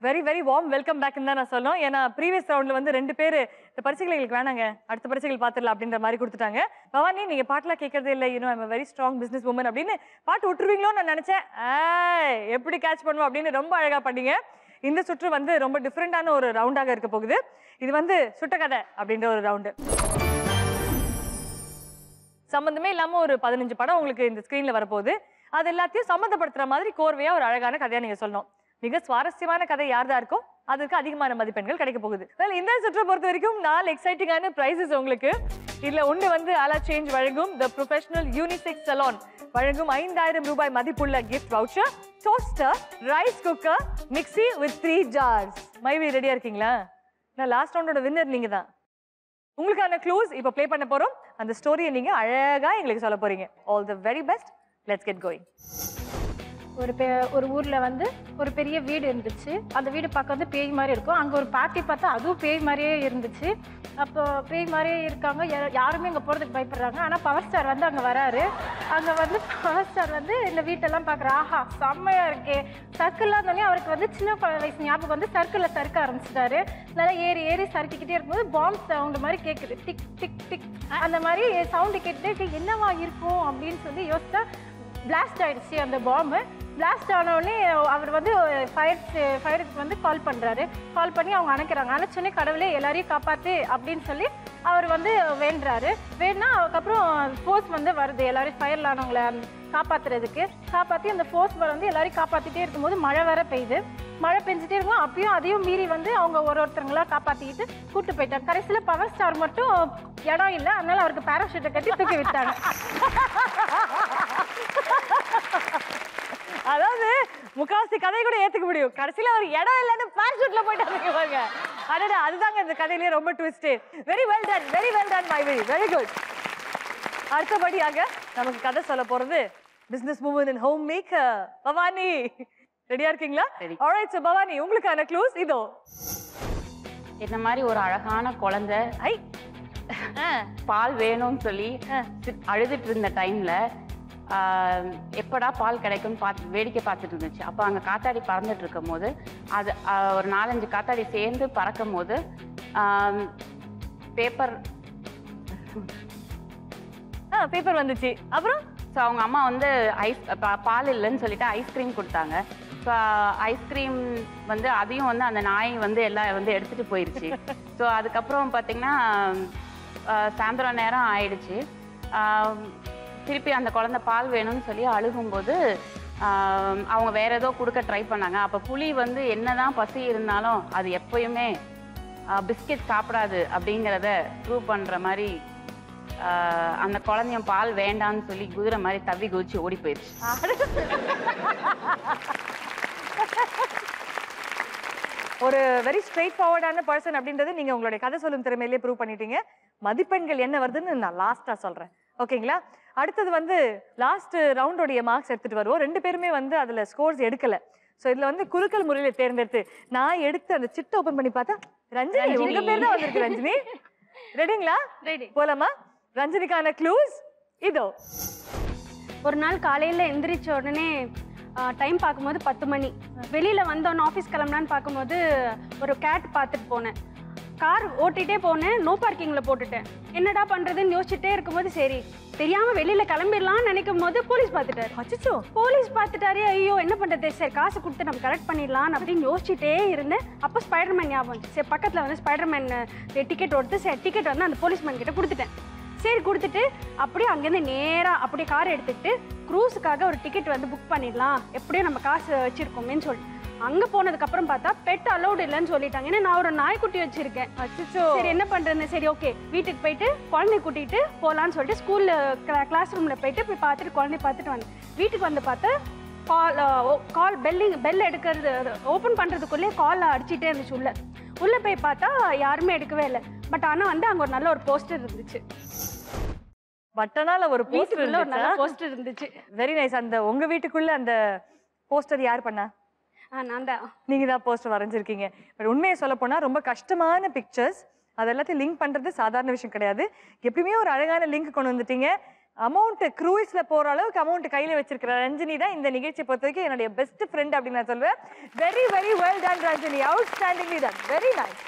Very very warm welcome பேக்னு தான் நான் சொல்லணும். ஏன்னா ப்ரீவியஸ் ரவுண்ட்ல வந்து 2 பேர் இந்த பரிசுகள் எங்களுக்கு வேணாங்க, அடுத்த பரிசுகள் பார்த்துடலாம் அப்படின்ற மாதிரி கொடுத்துட்டாங்க. பவானி, நீங்க பாட்டுலாம் கேட்கறதே இல்லை, I'm very strong business woman அப்படின்னு பாட்டு விட்டுருவீங்களோன்னு நான் நினைச்சேன். எப்படி கேட்ச் பண்ணுவோம் அப்படின்னு ரொம்ப அழகா பண்ணீங்க. இந்த சுற்று வந்து ரொம்ப டிஃப்ரெண்டான ஒரு ரவுண்டாக இருக்க போகுது. இது வந்து சுட்ட கதை அப்படின்ற ஒரு ரவுண்டு. சம்பந்தமே இல்லாம ஒரு 15 படம் உங்களுக்கு இந்த ஸ்கிரீன்ல வரப்போகுது. அது எல்லாத்தையும் சம்மந்தப்படுத்துற மாதிரி கோர்வையா ஒரு அழகான கதையா நீங்க சொல்லணும். மிக சுவாரஸ்யமான கதை யார்தான் இருக்கோ அதுக்கு அதிகமான மதிப்பெண்கள் கிடைக்க போகுது. இந்த சுற்றை பொறுத்த வரைக்கும் 4 எக்ஸைட்டிங்கான பிரைசஸ் உங்களுக்கு. இதுல ஒண்ணு வந்து ஆலா சேஞ்ச் வழங்கும் தி ப்ரொஃபஷனல் யூனிசெக்ஸ் சலூன் வழங்கும் 5000 ரூபாய் மதிப்புள்ள gift voucher, toaster, rice cooker, mixie with 3 jars. மைவி ரெடியா இருக்கீங்களா? நான் லாஸ்ட் ரவுண்டோட வின்னர் நீங்க தான். உங்களுக்கான க்ளூஸ் இப்போ ப்ளே பண்ண போறோம். அந்த ஸ்டோரியை நீங்க அழகா எங்களுக்கு சொல்ல போறீங்க. All the very best. Let's get going. ஒரு ஊர்ல வந்து ஒரு பெரிய வீடு இருந்துச்சு. அந்த வீடு பார்க்க வந்து பேய் மாதிரி இருக்கும். அங்க ஒரு பாட்டி பார்த்தா அதுவும் பேய் மாதிரியே இருந்துச்சு. அப்போ பேய் மாதிரியே இருக்காங்க, யாருமே அங்கே போகிறதுக்கு பயப்படுறாங்க. ஆனால் பவர் ஸ்டார் வந்து அங்கே வராரு. அங்கே வந்து பவர் ஸ்டார் வந்து இந்த வீட்டெல்லாம் பார்க்குற, ஆஹா செம்மையாக இருக்கே, சர்க்கிளாக இருந்தோடனே அவருக்கு வந்து சின்ன வயசு ஞாபகம் வந்து சர்க்கிளில் சறுக்க ஆரம்பிச்சிட்டாரு. நல்லா ஏறி ஏறி சறுக்கிக்கிட்டே இருக்கும்போது பாம்ப் சவுண்டு மாதிரி கேட்குது, டிக் டிக் டிக். அந்த மாதிரி சவுண்டு கேட்டுட்டு என்னவா இருக்கும் அப்படின்னு சொல்லி யோசிச்சா பிளாஸ்ட் ஆயிடுச்சு அந்த பாம்பு. பிளாஸ்ட் ஆனவுடனே அவர் வந்து ஃபயருக்கு வந்து கால் பண்ணுறாரு. கால் பண்ணி அவங்க அணைக்கிறாங்க. அணைச்சோடனே கடவுளே எல்லாரையும் காப்பாற்று அப்படின்னு சொல்லி அவர் வந்து வேண்டுறாரு. வேணா அதுக்கப்புறம் ஃபோர்ஸ் வந்து வருது எல்லாரையும் ஃபயரில் ஆனவங்களை காப்பாற்றுறதுக்கு. காப்பாற்றி அந்த ஃபோர்ஸ் வந்து எல்லாரையும் காப்பாற்றிட்டே இருக்கும்போது மழை வேற பெய்யுது. மழை பெஞ்சிட்டே இருக்கும். அப்பயும் அதையும் மீறி வந்து அவங்க ஒருத்தருங்களா காப்பாற்றிக்கிட்டு கூப்பிட்டு போயிட்டாங்க. கடைசியில் பவர் ஸ்டார் மட்டும் இடம் இல்லை, அதனால அவருக்கு பேராஷூட்டை கட்டி தூக்கி விட்டாங்க. அதாவது முக்காவாசி கதை கூட ஏத்துக்க முடியும், கடைசியில ஒரு இடம் இல்லைன்னு பேராஷூட்ல போயிட்டாங்க பாருங்க. அடடா, அதுதாங்க இந்த கதையிலேயே ரொம்ப twist. Very well done, very well done மைவி, வெரி குட். அடுத்தபடியாக நமக்கு கதை சொல்ல போறது business woman and home maker Bhavani. ரெடியா இருக்கீங்களா? ஆல்ரைட், சோ பவானி, உங்களுக்கான க்ளூஸ் இதோ. என்ன மாதிரி ஒரு அழகான குழந்தை பால் வேணும்னு சொல்லி அழுதுட்டு இருந்த டைம்ல எப்படா பால் கிடைக்கும்னு வேடிக்கை பார்த்துட்டு இருந்துச்சு. அப்போ அங்கே காத்தாடி பறந்துட்டு இருக்கும் போது அது ஒரு 4-5 காத்தாடி சேர்ந்து பறக்கும் போது பேப்பர் வந்துச்சு. அப்புறம் ஸோ அவங்க அம்மா வந்து பால் இல்லைன்னு சொல்லிட்டு ஐஸ்கிரீம் கொடுத்தாங்க. ஸோ ஐஸ்கிரீம் வந்து அதையும் வந்து அந்த நாய் வந்து எல்லாம் வந்து எடுத்துகிட்டு போயிடுச்சு. ஸோ அதுக்கப்புறம் பார்த்திங்கன்னா சாயந்தரம் நேரம் ஆயிடுச்சு. திருப்பி அந்த குழந்தை பால் வேணும்னு சொல்லி அழுகும்போது அவங்க வேற ஏதோ கொடுக்க ட்ரை பண்ணாங்க. அப்போ புலி வந்து என்னதான் பசி இருந்தாலும் அது எப்பயுமே பிஸ்கெட் சாப்பிடாது அப்படிங்கிறத ப்ரூவ் பண்ணுற மாதிரி அந்த குழந்தையும் பால் வேண்டான்னு சொல்லி குதிரை மாதிரி தவி குதிச்சு ஓடி போயிடுச்சு. ஒரு வெரி ஸ்ட்ரெயிட் ஃபார்வர்டான பர்சன் அப்படின்றது நீங்க உங்களுடைய கதை சொல்லும் திறமையிலேயே ப்ரூவ் பண்ணிட்டீங்க. மதிப்பெண்கள் என்ன வருதுன்னு நான் லாஸ்டா சொல்றேன், ஓகேங்களா? அடுத்தது வந்து லாஸ்ட் ரவுண்டோடைய மார்க்ஸ் எடுத்துட்டு வருவோம். 2 பேருமே வந்து அதுல ஸ்கோர்ஸ் எடுக்கல. ஸோ இதுல வந்து குலுக்கல் முறையில தேர்ந்தெடுத்து நான் எடுத்து அந்த சிட்டை ஓபன் பண்ணி பார்த்தா ரஞ்சினி உங்க பேர் தான் வந்திருக்கு. ரஞ்சினி ரெடிங்களா? ரெடி. போலாமா? ரஞ்சினிக்கான க்ளூஸ் இதோ. ஒரு நாள் காலையில் எந்திரிச்ச உடனே டைம் பார்க்கும்போது 10 மணி. வெளியில் வந்தோன்னு ஆஃபீஸ் கிளம்புனான்னு பார்க்கும்போது ஒரு கேட் பார்த்துட்டு போனேன். கார் ஓட்டிகிட்டே போனேன், நோ பார்க்கிங்கில் போட்டுட்டேன். என்னடா பண்ணுறதுன்னு யோசிச்சுட்டே இருக்கும்போது சரி தெரியாமல் வெளியில் கிளம்பிடலாம்னு நினைக்கும் போது போலீஸ் பார்த்துட்டாரு. அச்சோ, போலீஸ் பார்த்துட்டாரு. ஐயோ என்ன பண்ணுறது, சரி காசு கொடுத்து நம்ம கரெக்ட் பண்ணிடலாம் அப்படின்னு யோசிச்சுட்டே இருந்தேன். அப்போ ஸ்பைடர்மேன் ஞாபகம் வந்துச்சு. சரி பக்கத்தில் வந்து ஸ்பைடர்மேன் டிக்கெட் கொடுத்து சரி டிக்கெட் வந்து அந்த போலீஸ்மேன் கிட்ட கொடுத்துட்டேன். சரி கொடுத்துட்டு அப்படியே அங்கேருந்து நேராக அப்படியே கார் எடுத்துக்கிட்டு க்ரூஸுக்காக ஒரு டிக்கெட் வந்து புக் பண்ணிடலாம், எப்படியும் நம்ம காசு வச்சுருக்கோமேன்னு சொல்லிட்டு அங்கே போனதுக்கப்புறம் பார்த்தா பெட் அலௌடு இல்லைன்னு சொல்லிட்டாங்க. ஏன்னா நான் ஒரு நாய்க்குட்டி வச்சுருக்கேன். அச்சோ, சரி என்ன பண்ணுறேன்னு சரி ஓகே வீட்டுக்கு போயிட்டு குழந்தைய கூட்டிகிட்டு போகலான்னு சொல்லிட்டு ஸ்கூலில் கிளாஸ் ரூமில் போய் பார்த்துட்டு குழந்தைய பார்த்துட்டு வந்தேன். வீட்டுக்கு வந்து பார்த்தா கால் பெல் எடுக்கிறது ஓப்பன் பண்ணுறதுக்குள்ளே கால் அடிச்சுட்டே இருந்துச்சு. உள்ளே போய் பார்த்தா யாருமே எடுக்கவே இல்லை. பட் ஆனால் வந்து அங்கே ஒரு நல்ல ஒரு போஸ்டர் இருந்துச்சு. பட்டனால ஒரு போஸ்டர் இருந்துச்சு. Very nice. அந்த உங்க வீட்டுக்குள்ள அந்த போஸ்டர் யார் பண்ணா? நான் தான். நீங்க தான் போஸ்டர் வரைஞ்சிருக்கீங்க. பட் உண்மையை சொல்ல போனா ரொம்ப கஷ்டமான பிக்சர்ஸ், அது எல்லாத்தையும் லிங்க் பண்றது சாதாரண விஷயம் கிடையாது. எப்பயுமே ஒரு அழகான லிங்க் கொண்டு வந்துட்டீங்க. அமௌண்ட் க்ரூஸ்ல போற அளவுக்கு அமௌண்ட் கையில வச்சிருக்கிற ரஞ்சினி தான் இந்த நிகழ்ச்சியை பொறுத்த வரைக்கும் என்னுடைய பெஸ்ட் ஃப்ரெண்ட் அப்படின்னு நான் சொல்வேன். Very very well done Ranjini, outstandingly done, very nice.